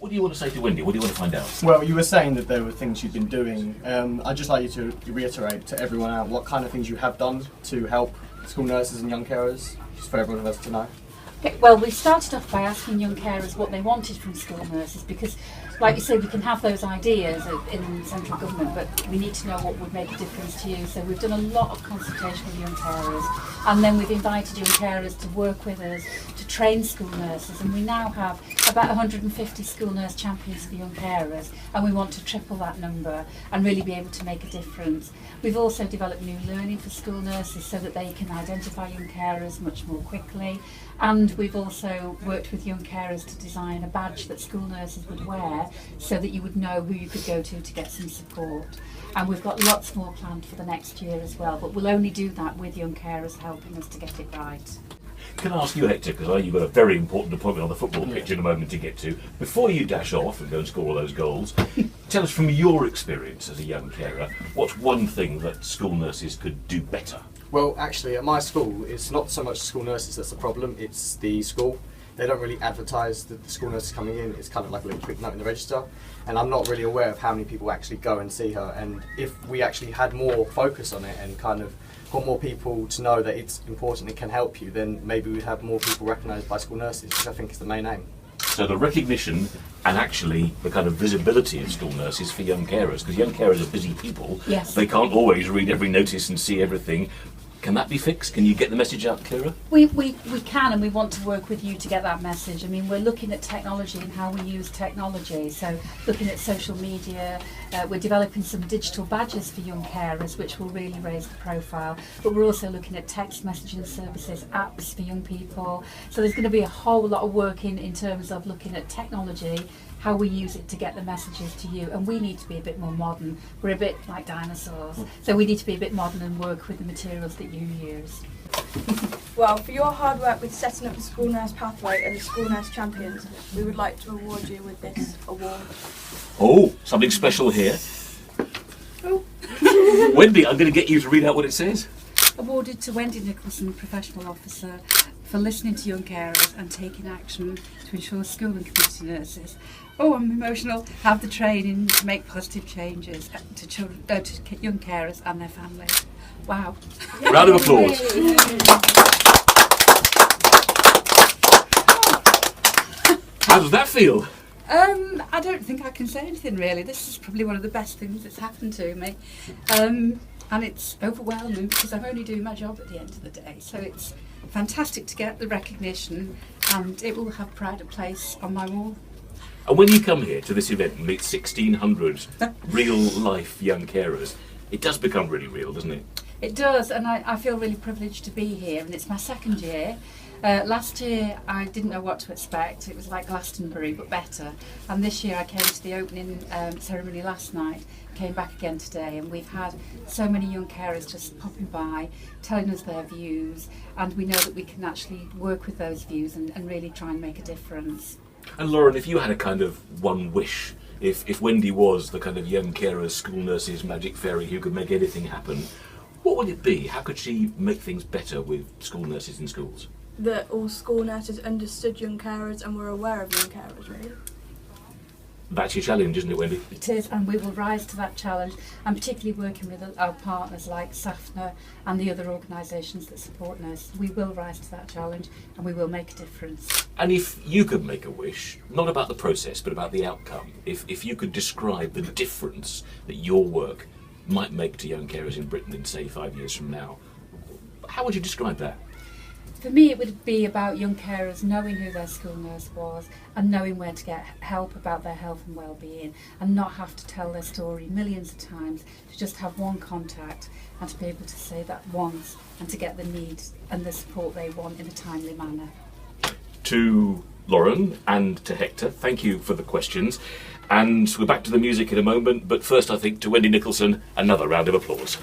What do you want to say to Wendy? What do you want to find out? Well, you were saying that there were things you've been doing. I'd just like you to reiterate to everyone out what kind of things you have done to help school nurses and young carers, just for everyone of us to know. Okay, well, we started off by asking young carers what they wanted from school nurses because, like you say, we can have those ideas in central government, but we need to know what would make a difference to you. So we've done a lot of consultation with young carers, and then we've invited young carers to work with us to train school nurses, and we now have about 150 school nurse champions for young carers, and we want to triple that number and really be able to make a difference. We've also developed new learning for school nurses so that they can identify young carers much more quickly. And we've also worked with young carers to design a badge that school nurses would wear so that you would know who you could go to get some support. And we've got lots more planned for the next year as well, but we'll only do that with young carers helping us to get it right. Can I ask you, Hector, because you've got a very important appointment on the football pitch in a moment to get to. Before you dash off and go and score all those goals, tell us from your experience as a young carer, what's one thing that school nurses could do better? Well, actually, at my school, it's not so much school nurses that's the problem, it's the school. They don't really advertise that the school nurse is coming in. It's kind of like a little quick note in the register. And I'm not really aware of how many people actually go and see her. And if we actually had more focus on it and kind of got more people to know that it's important, it can help you, then maybe we'd have more people recognised by school nurses, which I think is the main aim. So the recognition and actually the kind of visibility of school nurses for young carers, because young carers are busy people. Yes. They can't always read every notice and see everything. Can that be fixed? Can you get the message out clearer? We can, and we want to work with you to get that message. I mean, we're looking at technology and how we use technology. So looking at social media, we're developing some digital badges for young carers, which will really raise the profile. But we're also looking at text messaging services, apps for young people. So there's going to be a whole lot of work in terms of looking at technology, how we use it to get the messages to you, and we need to be a bit more modern. We're a bit like dinosaurs, so we need to be a bit modern and work with the materials that you use. Well, for your hard work with setting up the school nurse pathway and the school nurse champions, we would like to award you with this award. Oh, something special here. Oh. Wendy, I'm going to get you to read out what it says. Awarded to Wendy Nicholson, Professional Officer, for listening to young carers and taking action to ensure school and community nurses, I'm emotional, have the training to make positive changes to children, to young carers and their families. Wow. Round of applause. How does that feel? I don't think I can say anything really. This is probably one of the best things that's happened to me. And it's overwhelming because I'm only doing my job at the end of the day. So it's fantastic to get the recognition, and it will have pride of place on my wall. And when you come here to this event and meet 1,600 real life young carers, it does become really real, doesn't it? It does, and I feel really privileged to be here, and it's my second year. Last year I didn't know what to expect. It was like Glastonbury but better, and this year I came to the opening ceremony last night, came back again today, and we've had so many young carers just popping by telling us their views, and we know that we can actually work with those views and really try and make a difference. And Lauren, if you had a kind of one wish, if Wendy was the kind of young carers, school nurses, magic fairy who could make anything happen, what would it be? How could she make things better with school nurses in schools? That all school nurses understood young carers and were aware of young carers, really. That's your challenge, isn't it, Wendy? It is, and we will rise to that challenge, and particularly working with our partners like SAFNA and the other organisations that support nurses. We will rise to that challenge and we will make a difference. And if you could make a wish, not about the process but about the outcome, if you could describe the difference that your work might make to young carers in Britain in, say, 5 years from now, how would you describe that? For me, it would be about young carers knowing who their school nurse was and knowing where to get help about their health and well-being, and not have to tell their story millions of times, to just have one contact and to be able to say that once and to get the needs and the support they want in a timely manner. To Lauren and to Hector, thank you for the questions. And we're back to the music in a moment, but first I think to Wendy Nicholson, another round of applause.